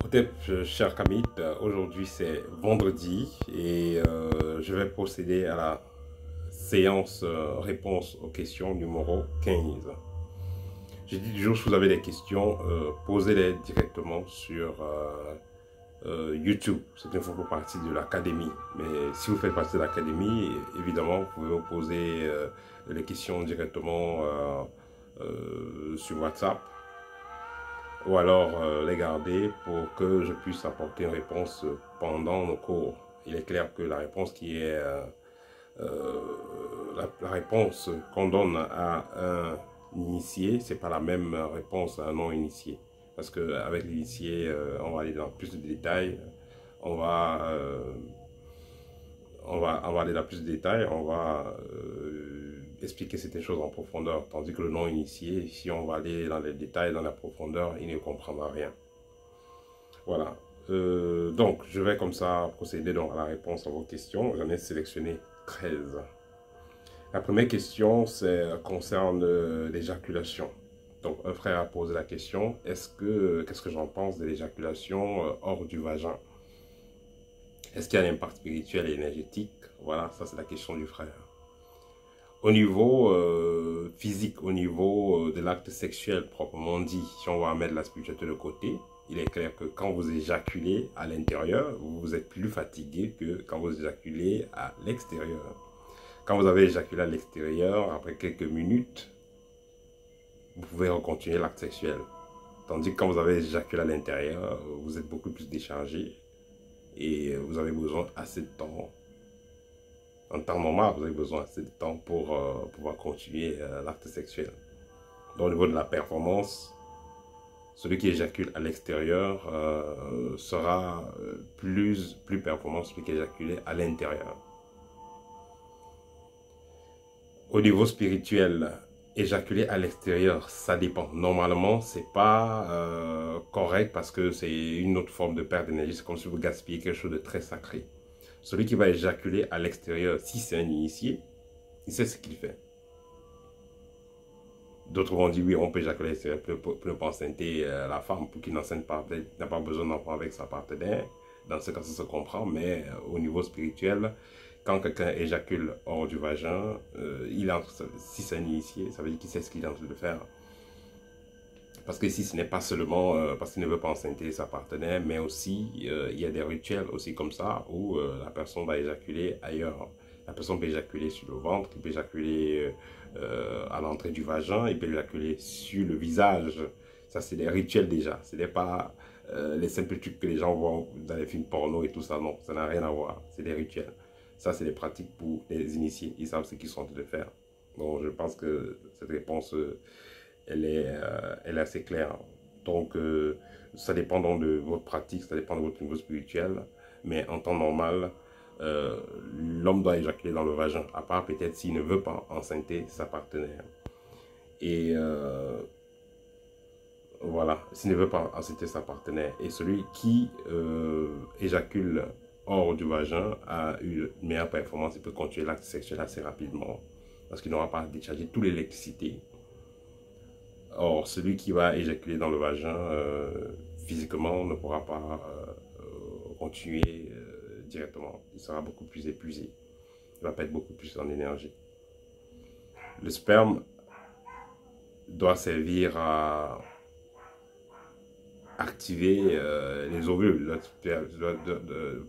Écoutez, cher Kamit, aujourd'hui c'est vendredi et je vais procéder à la séance réponse aux questions numéro 15. J'ai dit toujours, si vous avez des questions, posez-les directement sur YouTube. C'est une fois pour partie de l'académie. Mais si vous faites partie de l'académie, évidemment, vous pouvez vous poser les questions directement sur WhatsApp ou alors les garder pour que je puisse apporter une réponse pendant nos cours. Il est clair que la réponse qui est la réponse qu'on donne à un initié, c'est pas la même réponse à un non initié. Parce qu'avec l'initié, on va aller dans plus de détails, on va, on va aller dans plus de détails, on va expliquer certaines choses en profondeur, tandis que le non initié, si on va aller dans les détails, dans la profondeur, il ne comprendra rien. Voilà. Donc, je vais comme ça procéder donc à la réponse à vos questions. J'en ai sélectionné 13. La première question concerne l'éjaculation. Donc, un frère a posé la question, qu'est-ce que j'en pense de l'éjaculation hors du vagin? Est-ce qu'il y a un impact spirituel et énergétique? Voilà, ça c'est la question du frère. Au niveau physique, au niveau de l'acte sexuel proprement dit, si on va mettre la spiritualité de côté, il est clair que quand vous éjaculez à l'intérieur, vous êtes plus fatigué que quand vous éjaculez à l'extérieur. Quand vous avez éjaculé à l'extérieur, après quelques minutes, vous pouvez recontinuer l'acte sexuel. Tandis que quand vous avez éjaculé à l'intérieur, vous êtes beaucoup plus déchargé et vous avez besoin assez de temps. En temps normal, vous avez besoin assez de temps pour pouvoir continuer l'acte sexuel. Donc, au niveau de la performance, celui qui éjacule à l'extérieur sera plus performant que celui qui éjacule à l'intérieur. Au niveau spirituel, éjaculer à l'extérieur, ça dépend. Normalement, c'est pas correct parce que c'est une autre forme de perte d'énergie. C'est comme si vous gaspillez quelque chose de très sacré. Celui qui va éjaculer à l'extérieur, si c'est un initié, il sait ce qu'il fait. D'autres vont dire, oui, on peut éjaculer à l'extérieur pour ne pas enceinter la femme, pour qu'il n'enseigne pas, peut-être n'a pas besoin d'enfant avec sa partenaire. Dans ce cas, ça se comprend, mais au niveau spirituel, quand quelqu'un éjacule hors du vagin, si c'est un initié, ça veut dire qu'il sait ce qu'il est en train de faire. Parce que ici, ce n'est pas seulement parce qu'il ne veut pas enceinter sa partenaire, mais aussi, il y a des rituels aussi comme ça, où la personne va éjaculer ailleurs. La personne peut éjaculer sur le ventre, il peut éjaculer à l'entrée du vagin, il peut éjaculer sur le visage. Ça, c'est des rituels déjà. Ce n'est pas les simples trucs que les gens voient dans les films porno et tout ça. Non, ça n'a rien à voir. C'est des rituels. Ça, c'est des pratiques pour les initiés. Ils savent ce qu'ils sont en train de faire. Donc, je pense que cette réponse, elle est assez claire. Donc, ça dépend donc de votre pratique, ça dépend de votre niveau spirituel. Mais en temps normal, l'homme doit éjaculer dans le vagin, à part peut-être s'il ne veut pas enceinter sa partenaire. Et voilà, s'il ne veut pas enceinter sa partenaire. Et celui qui éjacule hors du vagin a eu une meilleure performance, il peut continuer l'acte sexuel assez rapidement parce qu'il n'aura pas déchargé toute l'électricité. Or, celui qui va éjaculer dans le vagin, physiquement, ne pourra pas continuer directement. Il sera beaucoup plus épuisé. Il va perdre beaucoup plus en énergie. Le sperme doit servir à activer les ovules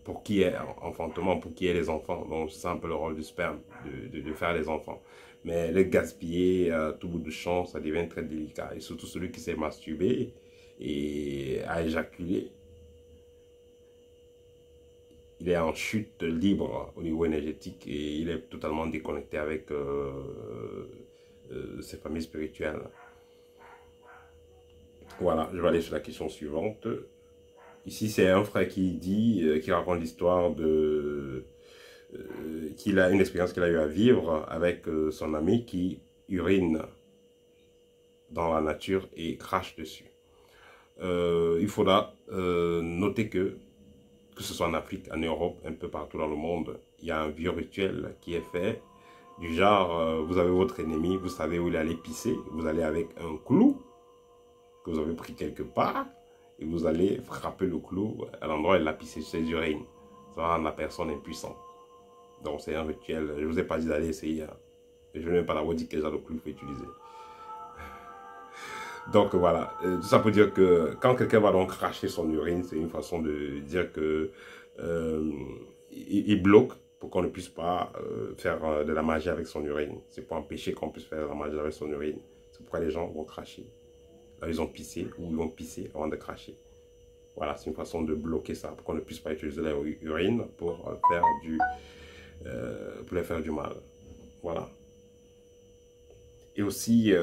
pour qu'il y ait enfantement, pour qu'il y ait les enfants. Donc, c'est un peu le rôle du sperme, de faire les enfants. Mais le gaspiller à tout bout de champ, ça devient très délicat. Et surtout celui qui s'est masturbé et a éjaculé, il est en chute libre au niveau énergétique et il est totalement déconnecté avec ses familles spirituelles. Voilà, je vais aller sur la question suivante. Ici, c'est un frère qui dit, qui raconte l'histoire de... qu'il a une expérience qu'il a eu à vivre avec son ami qui urine dans la nature et crache dessus. Il faudra noter que ce soit en Afrique, en Europe, un peu partout dans le monde, il y a un vieux rituel qui est fait du genre, vous avez votre ennemi, vous savez où il allait pisser, vous allez avec un clou que vous avez pris quelque part et vous allez frapper le clou à l'endroit où il a pissé ses urines. Ça va rendre la personne impuissante. Donc c'est un rituel. Je ne vous ai pas dit d'aller essayer. Hein. Je ne vais même pas l'avoir dit quel genre de clou il faut utiliser. Donc voilà, tout ça pour dire que quand quelqu'un va donc cracher son urine, c'est une façon de dire que il bloque pour qu'on ne puisse pas faire de la magie avec son urine. C'est pour empêcher qu'on puisse faire de la magie avec son urine. C'est pourquoi les gens vont cracher. Là, ils ont pissé ou ils vont pisser avant de cracher. Voilà, c'est une façon de bloquer ça, pour qu'on ne puisse pas utiliser l'urine pour les faire du mal. Voilà. Et aussi,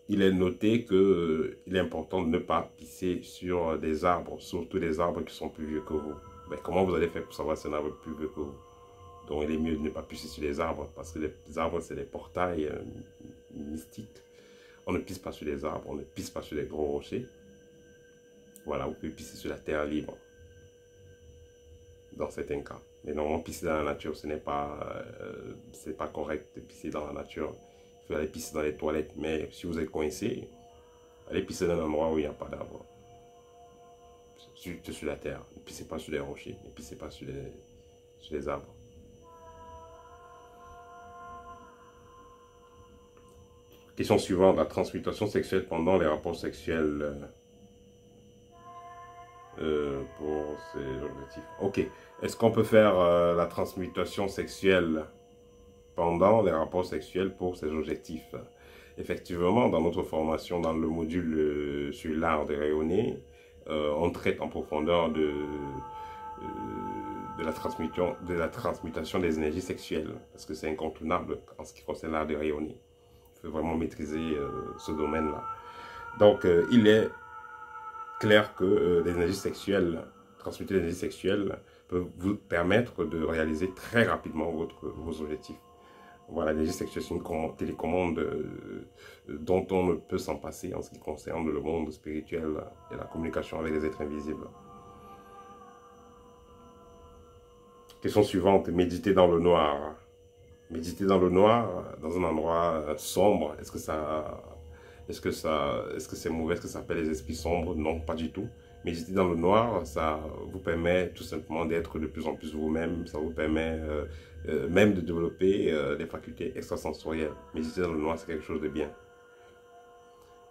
il est noté qu'il est important de ne pas pisser sur des arbres, surtout des arbres qui sont plus vieux que vous. Mais comment vous allez faire pour savoir si un arbre est plus vieux que vous? Donc il est mieux de ne pas pisser sur les arbres, parce que les arbres, c'est des portails mystiques. On ne pisse pas sur les arbres, on ne pisse pas sur les gros rochers. Voilà, vous pouvez pisser sur la terre libre, dans certains cas. Mais normalement, pisser dans la nature, ce n'est pas, correct de pisser dans la nature. Il faut aller pisser dans les toilettes. Mais si vous êtes coincé, allez pisser dans un endroit où il n'y a pas d'arbre. Sur la terre. Ne pissez pas sur les rochers. Ne pissez pas sur les arbres. Question suivante. La transmutation sexuelle pendant les rapports sexuels pour ces objectifs. Ok. Est-ce qu'on peut faire la transmutation sexuelle pendant les rapports sexuels pour ces objectifs? Effectivement, dans notre formation, dans le module sur l'art de rayonner, on traite en profondeur de la transmutation des énergies sexuelles, parce que c'est incontournable en ce qui concerne l'art de rayonner. Il faut vraiment maîtriser ce domaine-là. Donc, il est clair que les énergies sexuelles, transmuter les énergies sexuelles, peuvent vous permettre de réaliser très rapidement vos objectifs. Voilà, l'énergie sexuelle, c'est une télécommande dont on ne peut s'en passer en ce qui concerne le monde spirituel et la communication avec les êtres invisibles. Question suivante, méditer dans le noir. Méditer dans le noir, dans un endroit sombre, est-ce que c'est mauvais? Est-ce que ça appelle les esprits sombres? Non, pas du tout. Méditer dans le noir, ça vous permet tout simplement d'être de plus en plus vous-même. Ça vous permet même de développer des facultés extrasensorielles. Méditer dans le noir, c'est quelque chose de bien.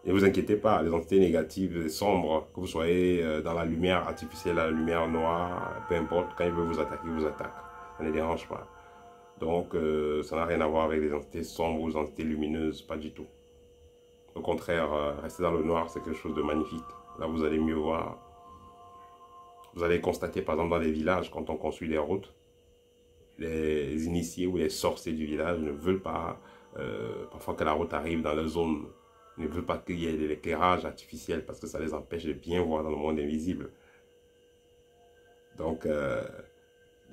Ne vous inquiétez pas, les entités négatives et sombres, que vous soyez dans la lumière artificielle, la lumière noire, peu importe, quand ils veulent vous attaquer, ils vous attaquent. Ça ne les dérange pas. Donc, ça n'a rien à voir avec les entités sombres ou les entités lumineuses, pas du tout. Au contraire, rester dans le noir, c'est quelque chose de magnifique. Là, vous allez mieux voir. Vous allez constater, par exemple, dans les villages, quand on construit des routes, les initiés ou les sorciers du village ne veulent pas, parfois que la route arrive dans leur zone, ne veulent pas qu'il y ait de l'éclairage artificiel parce que ça les empêche de bien voir dans le monde invisible. Donc,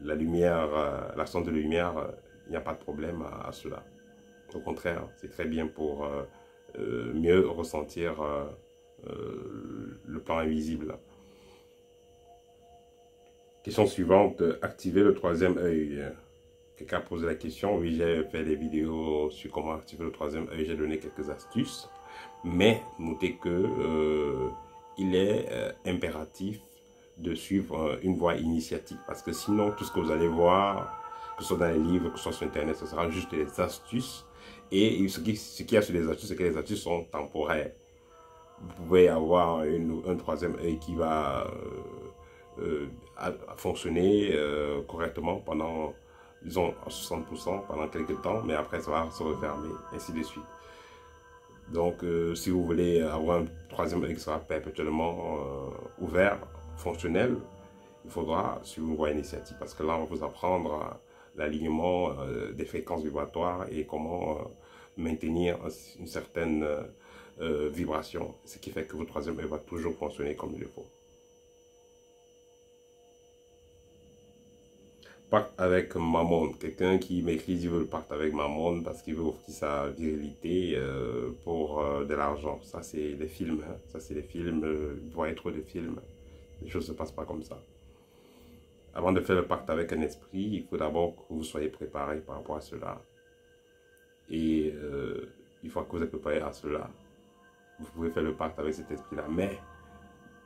la lumière, l'absence de lumière, il n'y a pas de problème à cela. Au contraire, c'est très bien pour mieux ressentir le plan invisible. Question suivante, activer le troisième œil. Quelqu'un a posé la question. Oui, j'ai fait des vidéos sur comment activer le troisième œil. J'ai donné quelques astuces. Mais notez que il est impératif de suivre une voie initiatique. Parce que sinon, tout ce que vous allez voir, que ce soit dans les livres, que ce soit sur Internet, ce sera juste des astuces. Et ce qu'il y a sur les astuces, c'est que les astuces sont temporaires. Vous pouvez avoir un troisième œil qui va fonctionner correctement pendant, disons, à 60% pendant quelques temps, mais après ça va se refermer, ainsi de suite. Donc, si vous voulez avoir un troisième œil qui sera perpétuellement ouvert, fonctionnel, il faudra suivre une voie initiative, parce que là, on va vous apprendre l'alignement des fréquences vibratoires et comment maintenir une certaine vibration, ce qui fait que votre troisième œil va toujours fonctionner comme il le faut. Pacte avec Mammon. Quelqu'un qui m'écrit, il veut le pacte avec Mammon parce qu'il veut offrir sa virilité pour de l'argent. Ça, c'est des films. Hein. Ça, c'est des films. Il doit être des films. Les choses ne se passent pas comme ça. Avant de faire le pacte avec un esprit, il faut d'abord que vous soyez préparé par rapport à cela. Et une fois que vous êtes préparé à cela, vous pouvez faire le pacte avec cet esprit-là. Mais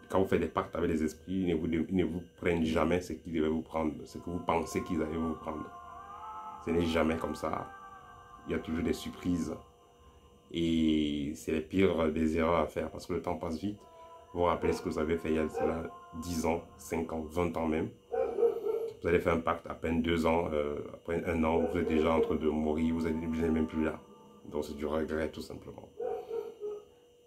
quand vous faites des pactes avec les esprits, ils ne vous prennent jamais ce qu'ils devaient vous prendre, ce que vous pensez qu'ils allaient vous prendre. Ce n'est jamais comme ça. Il y a toujours des surprises. Et c'est les pires des erreurs à faire parce que le temps passe vite. Vous vous rappelez ce que vous avez fait il y a 10 ans, 5 ans, 20 ans même. Vous allez faire un pacte à peine 2 ans, après 1 an, vous êtes déjà en train de mourir, vous n'êtes même plus là. Donc c'est du regret tout simplement.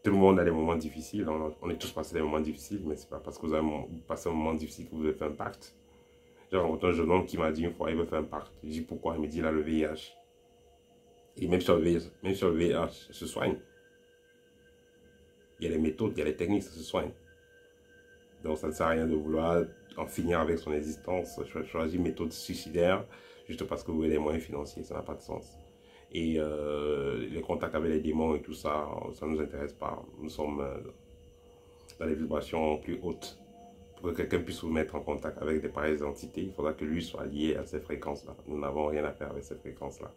Tout le monde a des moments difficiles, on est tous passé des moments difficiles, mais c'est pas parce que vous avez passé un moment difficile que vous avez fait un pacte. J'ai rencontré un jeune homme qui m'a dit une fois, il veut faire un pacte. Je dis pourquoi? Il me dit il a le VIH. Et même sur le VIH, ça se soigne. Il y a des méthodes, il y a des techniques, ça se soigne. Donc ça ne sert à rien de vouloir en finir avec son existence, choisir une méthode suicidaire juste parce que vous avez les moyens financiers, ça n'a pas de sens. Et les contacts avec les démons et tout ça, ça ne nous intéresse pas. Nous sommes dans les vibrations plus hautes. Pour que quelqu'un puisse vous mettre en contact avec des pareilles entités, il faudra que lui soit lié à ces fréquences-là. Nous n'avons rien à faire avec ces fréquences-là.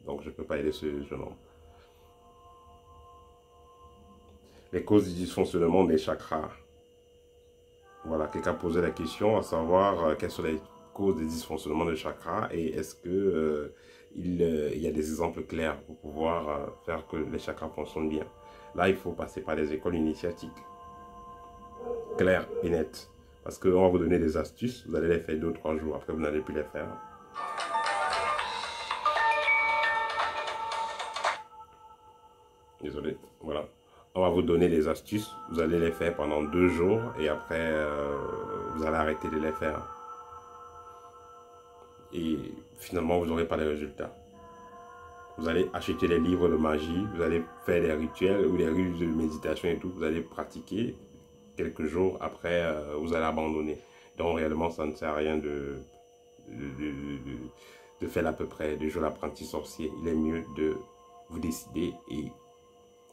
Donc je ne peux pas aider ce jeune homme. Les causes du dysfonctionnement des chakras. Voilà, quelqu'un posait la question à savoir quelles sont les causes des dysfonctionnements des chakras et est-ce que il y a des exemples clairs pour pouvoir faire que les chakras fonctionnent bien. Là, il faut passer par des écoles initiatiques, claires et nettes. Parce qu'on va vous donner des astuces, vous allez les faire 2 ou 3 jours, après vous n'allez plus les faire. Désolé, voilà. On va vous donner des astuces, vous allez les faire pendant 2 jours et après vous allez arrêter de les faire. Et finalement vous n'aurez pas les résultats. Vous allez acheter les livres de magie, vous allez faire des rituels ou des ruses de méditation et tout, vous allez pratiquer. Quelques jours après, vous allez abandonner. Donc réellement, ça ne sert à rien de faire à peu près de jouer l'apprenti sorcier. Il est mieux de vous décider et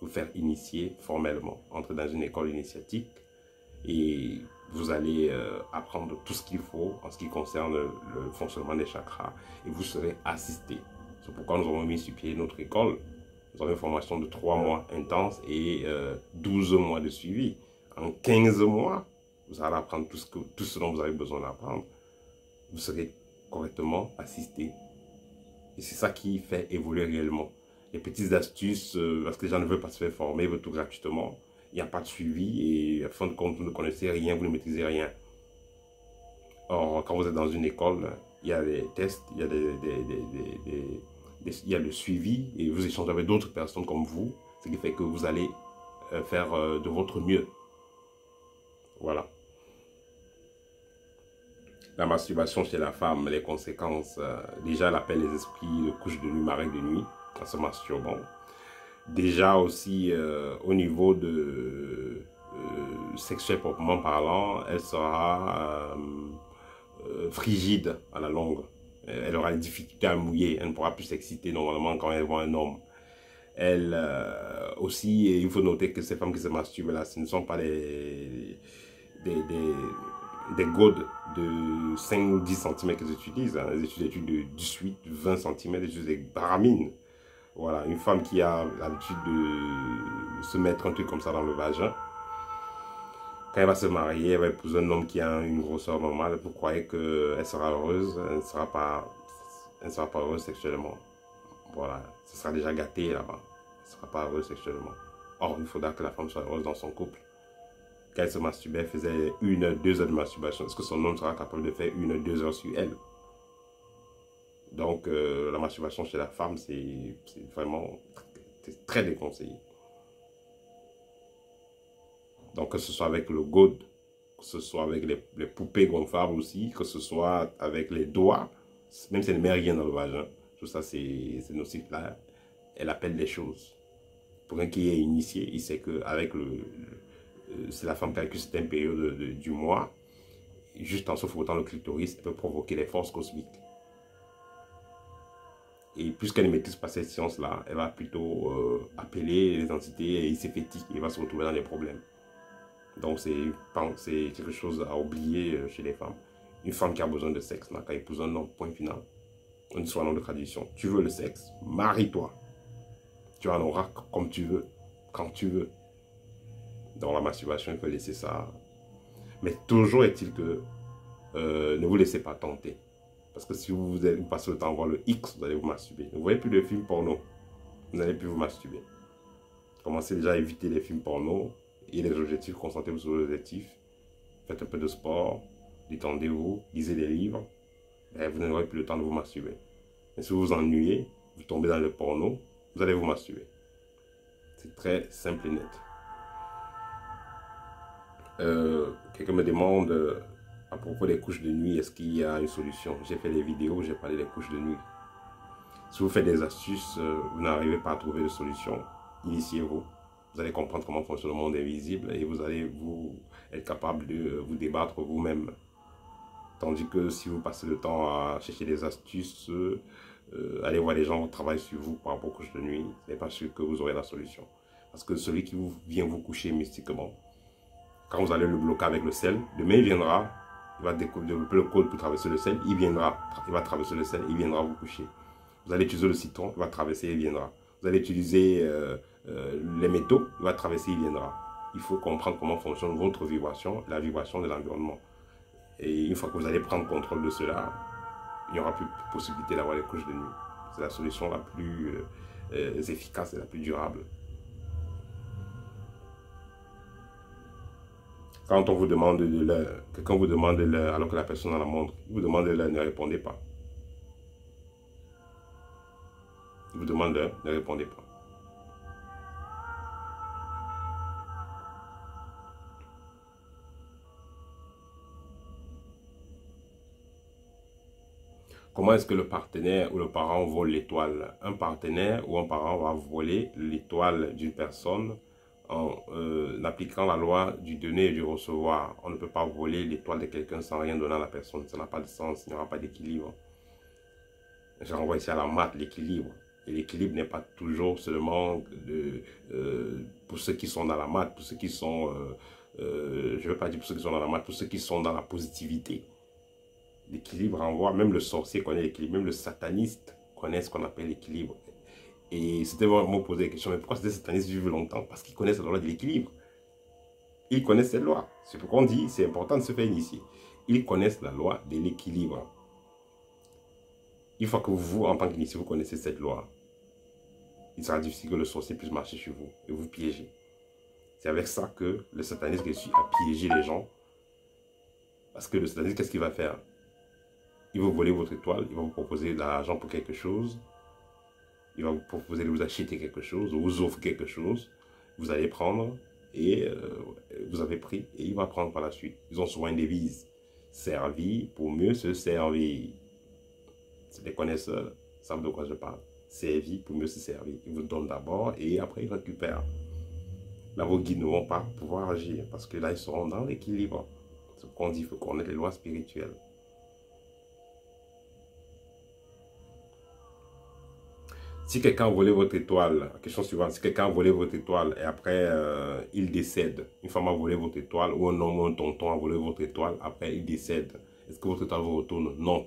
vous faire initier formellement. Entrer dans une école initiatique et vous allez apprendre tout ce qu'il faut en ce qui concerne le fonctionnement des chakras et vous serez assisté. C'est pourquoi nous avons mis sur pied notre école. Nous avons une formation de 3 mois intense et 12 mois de suivi. En 15 mois, vous allez apprendre tout ce dont vous avez besoin d'apprendre. Vous serez correctement assisté. Et c'est ça qui fait évoluer réellement. Les petites astuces, parce que les gens ne veulent pas se faire former, ils veulent tout gratuitement. Il n'y a pas de suivi et à fin de compte, vous ne connaissez rien, vous ne maîtrisez rien. Or, quand vous êtes dans une école, il y a des tests, il y a, il y a le suivi et vous échangez avec d'autres personnes comme vous, ce qui fait que vous allez faire de votre mieux. Voilà. La masturbation chez la femme, les conséquences, déjà elle appelle les esprits de couche de nuit, marée de nuit, en se masturbant. Déjà aussi au niveau de sexuel proprement parlant, elle sera frigide à la longue. Elle aura des difficultés à mouiller, elle ne pourra plus s'exciter normalement quand elle voit un homme. Elle aussi, il faut noter que ces femmes qui se masturbent là, ce ne sont pas des godes de 5 ou 10 cm qu'ils utilisent. Hein. Ils utilisent de 18, 20 cm, ils utilisent des baramines. Voilà, une femme qui a l'habitude de se mettre un truc comme ça dans le vagin, quand elle va se marier, elle va épouser un homme qui a une grosseur normale, vous croyez qu'elle sera heureuse, elle ne sera pas heureuse sexuellement. Voilà, ce sera déjà gâté là-bas, elle ne sera pas heureuse sexuellement. Or, il faudra que la femme soit heureuse dans son couple. Quand elle se masturbait, elle faisait 1 heure, 2 heures de masturbation. Est-ce que son homme sera capable de faire 1 heure, 2 heures sur elle? Donc, la masturbation chez la femme, c'est vraiment très déconseillé. Donc, que ce soit avec le god, que ce soit avec les poupées gonflables aussi, que ce soit avec les doigts, même si elle ne met rien dans le vagin, tout ça, c'est nocif là. Elle appelle les choses. Pour un qui est initié, il sait qu'avec c'est la femme qui calcule certaines périodes du mois, juste en se frottant le clitoris, elle peut provoquer les forces cosmiques. Et puisqu'elle ne maîtrise pas cette science-là, elle va plutôt appeler les entités et il s'effétique, il va se retrouver dans des problèmes. Donc c'est quelque chose à oublier chez les femmes. Une femme qui a besoin de sexe n'a qu'à épouser un homme, point final. On soit un nom de tradition. Tu veux le sexe, marie-toi. Tu en auras comme tu veux, quand tu veux. Dans la masturbation, il faut laisser ça Mais toujours est-il que ne vous laissez pas tenter. Parce que si vous passez le temps à voir le X, vous allez vous masturber. Ne voyez plus de films porno. Vous n'allez plus vous masturber. Commencez déjà à éviter les films porno et les objectifs, concentrez-vous sur les objectifs. Faites un peu de sport, détendez-vous, lisez des livres. Ben, vous n'aurez plus le temps de vous masturber. Mais si vous vous ennuyez, vous tombez dans le porno, vous allez vous masturber. C'est très simple et net. Quelqu'un me demande à propos des couches de nuit, est-ce qu'il y a une solution? J'ai fait des vidéos où j'ai parlé des couches de nuit. Si vous faites des astuces, vous n'arrivez pas à trouver de solution, initiez-vous. Vous allez comprendre comment fonctionne le monde invisible et vous allez être capable de vous débattre vous-même. Tandis que si vous passez le temps à chercher des astuces, allez voir les gens qui travaillent sur vous par rapport aux couches de nuit, ce n'est pas sûr que vous aurez la solution. Parce que celui qui vient vous coucher mystiquement, quand vous allez le bloquer avec le sel, demain il viendra, il va développer le code pour traverser le sel, il va traverser le sel, il viendra vous coucher. Vous allez utiliser le citron, il va traverser, il viendra. Vous allez utiliser les métaux, il va traverser, il viendra. Il faut comprendre comment fonctionne votre vibration, la vibration de l'environnement. Et une fois que vous allez prendre contrôle de cela, il n'y aura plus de possibilité d'avoir les couches de nuit. C'est la solution la plus efficace et la plus durable. Quand on vous demande de l'heure, quelqu'un vous demande de l'heure alors que la personne a la montre, vous demande de l'heure, ne répondez pas. Il vous demande l'heure, ne répondez pas. Comment est-ce que le partenaire ou le parent vole l'étoile? Un partenaire ou un parent va voler l'étoile d'une personne en appliquant la loi du donner et du recevoir. On ne peut pas voler l'étoile de quelqu'un sans rien donner à la personne. Ça n'a pas de sens, il n'y aura pas d'équilibre. Je renvoie ici à la maths, l'équilibre. Et l'équilibre n'est pas toujours seulement pour ceux qui sont dans la maths, pour ceux qui sont, je ne veux pas dire pour ceux qui sont dans la maths, pour ceux qui sont dans la positivité. L'équilibre renvoie, même le sorcier connaît l'équilibre, même le sataniste connaît ce qu'on appelle l'équilibre. Et c'était vraiment poser la question, mais pourquoi ces satanistes vivent longtemps? Parce qu'ils connaissent la loi de l'équilibre. Ils connaissent cette loi. C'est pourquoi on dit, c'est important de se faire initier. Ils connaissent la loi de l'équilibre. Une fois que vous, en tant qu'initié, vous connaissez cette loi, il sera difficile que le sorcier puisse marcher sur vous et vous piéger. C'est avec ça que le satanisme réussit à piéger les gens. Parce que le satanisme, qu'est-ce qu'il va faire? Il va voler votre étoile, il va vous proposer de l'argent pour quelque chose, il va vous proposer de vous acheter quelque chose, ou vous offre quelque chose, vous allez prendre, et vous avez pris, et il va prendre par la suite. Ils ont souvent une devise, servi pour mieux se servir. Les connaisseurs savent de quoi je parle. Servi pour mieux se servir. Ils vous donnent d'abord, et après ils récupèrent. Là, vos guides ne vont pas pouvoir agir, parce que là, ils seront dans l'équilibre. C'est ce qu'on dit, il faut connaître les lois spirituelles. Si quelqu'un a volé votre étoile, question suivante, si quelqu'un a volé votre étoile et après il décède, une femme a volé votre étoile ou un homme ou un tonton a volé votre étoile, après il décède, est-ce que votre étoile vous retourne? Non.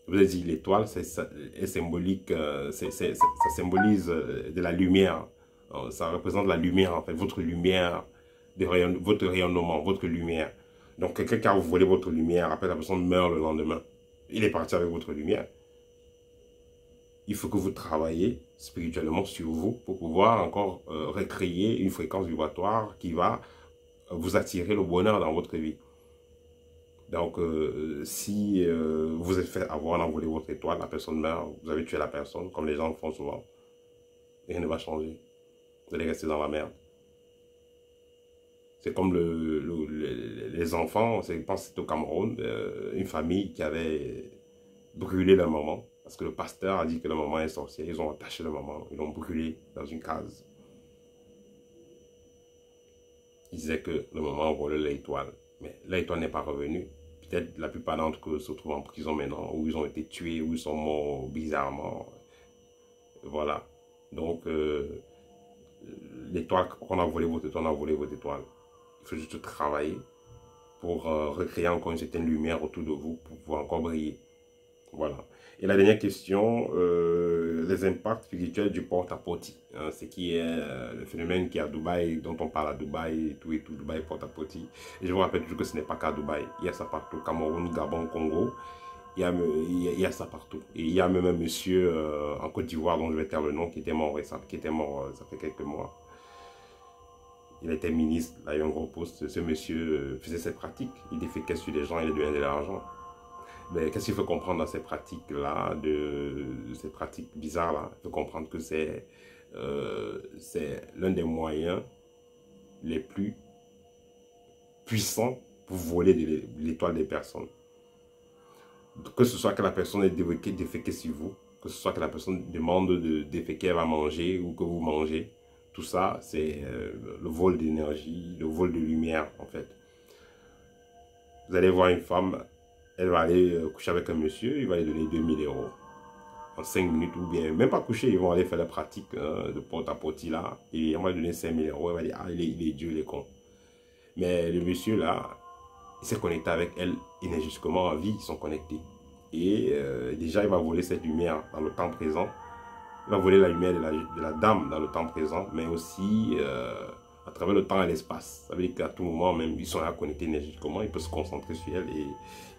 Je vous ai dit, l'étoile, est symbolique, ça symbolise de la lumière, ça représente la lumière en fait, votre lumière, votre rayonnement, votre lumière. Donc quelqu'un qui a volé votre lumière, après la personne meurt le lendemain, il est parti avec votre lumière. Il faut que vous travaillez spirituellement sur vous pour pouvoir encore recréer une fréquence vibratoire qui va vous attirer le bonheur dans votre vie. Donc, si vous êtes fait avoir, envolé votre étoile, la personne meurt, vous avez tué la personne, comme les gens le font souvent, rien ne va changer. Vous allez rester dans la merde. C'est comme les enfants, je pense que c'est au Cameroun, une famille qui avait brûlé leur maman. Parce que le pasteur a dit que la maman est sorcière. Ils ont attaché la maman, ils l'ont brûlée dans une case. Il disait que le maman volait l'étoile. Mais l'étoile n'est pas revenue. Peut-être la plupart d'entre eux se trouvent en prison maintenant, où ils ont été tués, où ils sont morts bizarrement. Voilà. Donc, l'étoile, qu'on a volé votre étoile, on a volé votre étoile. Il faut juste travailler pour recréer encore une certaine lumière autour de vous, pour pouvoir encore briller. Voilà. Et la dernière question, les impacts spirituels du porte-à-porte. Hein, ce qui est le phénomène qui est à Dubaï, dont on parle à Dubaï, tout et tout, Dubaï porte-à-porte. Et je vous rappelle toujours que ce n'est pas qu'à Dubaï. Il y a ça partout, Cameroun, Gabon, Congo. Il y a ça partout. Et il y a même un monsieur en Côte d'Ivoire, dont je vais taire le nom, qui était mort récemment, qui était mort, ça fait quelques mois. Il était ministre, il a eu un gros poste. Ce monsieur faisait cette pratique. Il déféquait sur les gens, il lui donnait de l'argent. Mais qu'est-ce qu'il faut comprendre dans ces pratiques-là, ces pratiques bizarres-là? Il faut comprendre que c'est l'un des moyens les plus puissants pour voler l'étoile des personnes. Que ce soit que la personne ait déféqué sur vous, que ce soit que la personne demande de déféquer, elle va manger ou que vous mangez, tout ça, c'est le vol d'énergie, le vol de lumière, en fait. Vous allez voir une femme, elle va aller coucher avec un monsieur, il va lui donner 2000 € en 5 minutes, ou bien même pas coucher, ils vont aller faire la pratique de porte-à-porte là, et on va lui donner 5000 €, elle va dire, ah, il est Dieu, il est con. Mais le monsieur là, il s'est connecté avec elle énergétiquement en vie, ils sont connectés. Et déjà, il va voler cette lumière dans le temps présent. Il va voler la lumière de la dame dans le temps présent, mais aussi à travers le temps et l'espace. Ça veut dire qu'à tout moment, même, ils sont là connectés énergétiquement, il peut se concentrer sur elle et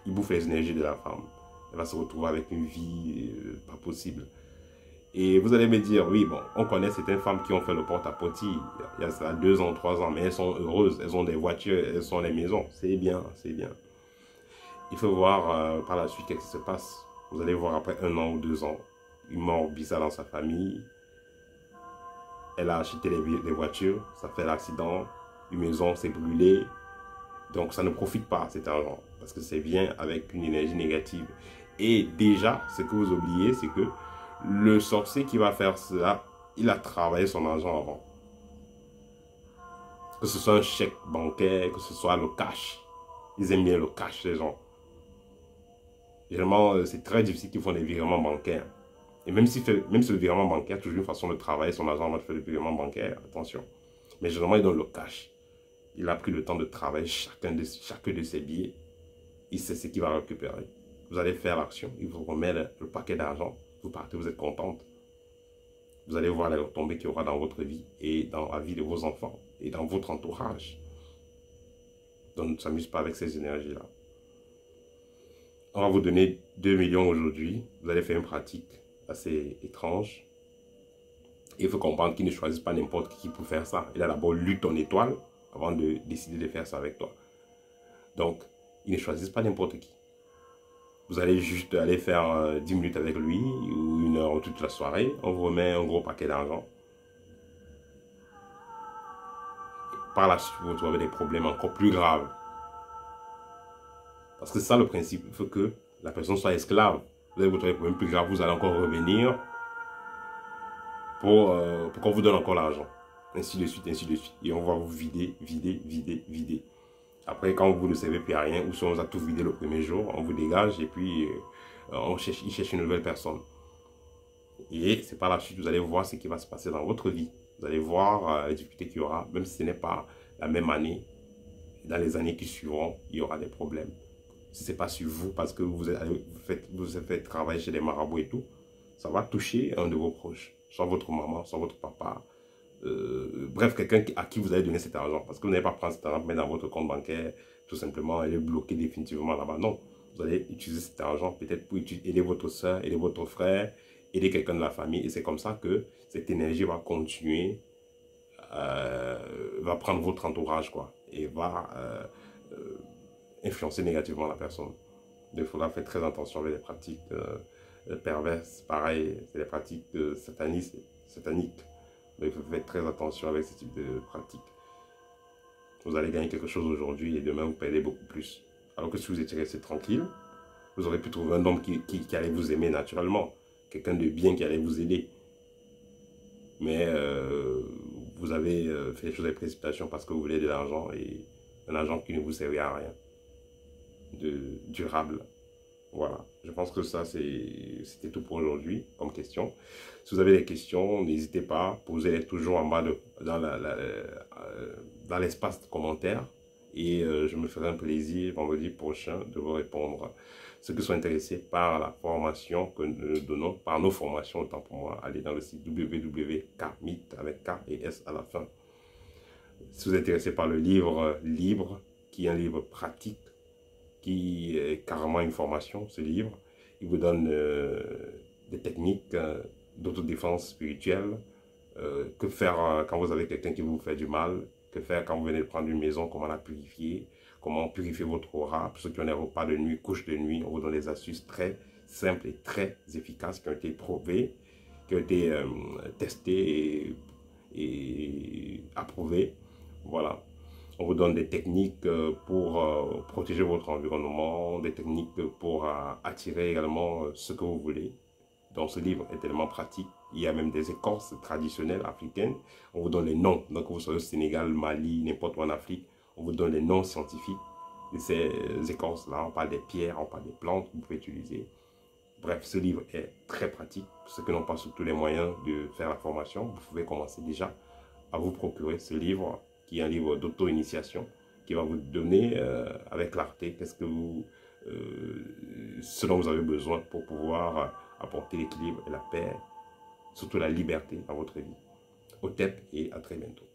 il bouffe les énergies de la femme. Elle va se retrouver avec une vie pas possible. Et vous allez me dire, oui, bon, on connaît certaines femmes qui ont fait le porte-à-porte il y a ça 2 ans, 3 ans, mais elles sont heureuses, elles ont des voitures, elles ont des maisons. C'est bien, c'est bien. Il faut voir par la suite qu'est-ce qui se passe. Vous allez voir après 1 an ou 2 ans, une mort bizarre dans sa famille. Elle a acheté des voitures, ça fait l'accident, une maison s'est brûlée. Donc ça ne profite pas cet argent parce que c'est bien avec une énergie négative. Et déjà, ce que vous oubliez, c'est que le sorcier qui va faire cela, il a travaillé son argent avant. Que ce soit un chèque bancaire, que ce soit le cash. Ils aiment bien le cash, les gens. Généralement, c'est très difficile qu'ils font des virements bancaires. Et même si le virement bancaire, toujours une façon de travailler son argent avant de faire le virement bancaire, attention. Mais généralement, il donne le cash. Il a pris le temps de travailler chacun de ses billets. Il sait ce qu'il va récupérer. Vous allez faire l'action, il vous remet le paquet d'argent. Vous partez, vous êtes contente. Vous allez voir les retombées qu'il y aura dans votre vie et dans la vie de vos enfants et dans votre entourage. Donc ne s'amuse pas avec ces énergies-là. On va vous donner 2 millions aujourd'hui. Vous allez faire une pratique assez étrange. Il faut comprendre qu'il ne choisit pas n'importe qui pour faire ça. Il a d'abord lu ton étoile avant de décider de faire ça avec toi. Donc, il ne choisit pas n'importe qui. Vous allez juste aller faire 10 minutes avec lui ou 1 heure toute la soirée. On vous remet un gros paquet d'argent. Par la suite, vous vous retrouvez des problèmes encore plus graves. Parce que c'est ça le principe. Il faut que la personne soit esclave. Vous allez vous retrouver des problèmes plus graves. Vous allez encore revenir pour qu'on vous donne encore l'argent. Ainsi de suite, ainsi de suite. Et on va vous vider, vider, vider, vider. Après, quand vous ne savez plus à rien, ou si on vous a tout vidé le premier jour, on vous dégage et puis il cherche une nouvelle personne. Et c'est par la suite, vous allez voir ce qui va se passer dans votre vie. Vous allez voir les difficultés qu'il y aura, même si ce n'est pas la même année. Dans les années qui suivront, il y aura des problèmes. Si ce n'est pas sur vous, parce que vous avez fait travailler chez des marabouts et tout, ça va toucher un de vos proches. Soit votre maman, soit votre papa. Bref, quelqu'un à qui vous allez donner cet argent. Parce que vous n'allez pas prendre cet argent, mettre dans votre compte bancaire, tout simplement, et le bloquer définitivement là-bas. Non, vous allez utiliser cet argent peut-être pour aider votre soeur, aider votre frère, aider quelqu'un de la famille. Et c'est comme ça que cette énergie va continuer, va prendre votre entourage, quoi. Et va influencer négativement la personne. Donc, il faudra faire très attention avec les pratiques perverses. Pareil, c'est des pratiques sataniques. Donc, il faut faire très attention avec ce type de pratique. Vous allez gagner quelque chose aujourd'hui et demain, vous perdez beaucoup plus. Alors que si vous étiez resté tranquille, vous aurez pu trouver un homme qui allait vous aimer naturellement. Quelqu'un de bien qui allait vous aider. Mais vous avez fait les choses avec précipitation parce que vous voulez de l'argent et un argent qui ne vous servait à rien. De durable. Voilà, je pense que ça c'était tout pour aujourd'hui comme question. Si vous avez des questions, n'hésitez pas, posez-les toujours en bas dans l'espace de commentaires et je me ferai un plaisir vendredi prochain de vous répondre. Ceux qui sont intéressés par la formation que nous donnons, par nos formations, autant pour moi, allez dans le site www.kmeet avec K et S à la fin. Si vous êtes intéressé par le livre Libre, qui est un livre pratique, qui est carrément une formation, ce livre, il vous donne des techniques d'autodéfense spirituelle, que faire quand vous avez quelqu'un qui vous fait du mal, que faire quand vous venez de prendre une maison, comment la purifier, comment purifier votre aura. Pour ceux qui ont des repas de nuit, couches de nuit, on vous donne des astuces très simples et très efficaces qui ont été prouvées, qui ont été testées et approuvées. Voilà. On vous donne des techniques pour protéger votre environnement, des techniques pour attirer également ce que vous voulez. Donc ce livre est tellement pratique. Il y a même des écorces traditionnelles africaines. On vous donne les noms. Donc vous soyez au Sénégal, Mali, n'importe où en Afrique, on vous donne les noms scientifiques de ces écorces-là. On parle des pierres, on parle des plantes que vous pouvez utiliser. Bref, ce livre est très pratique. Pour ceux qui n'ont pas surtout les moyens de faire la formation, vous pouvez commencer déjà à vous procurer ce livre, qui est un livre d'auto-initiation, qui va vous donner avec clarté ce dont vous avez besoin pour pouvoir apporter l'équilibre et la paix, surtout la liberté dans votre vie. Au TEP et à très bientôt.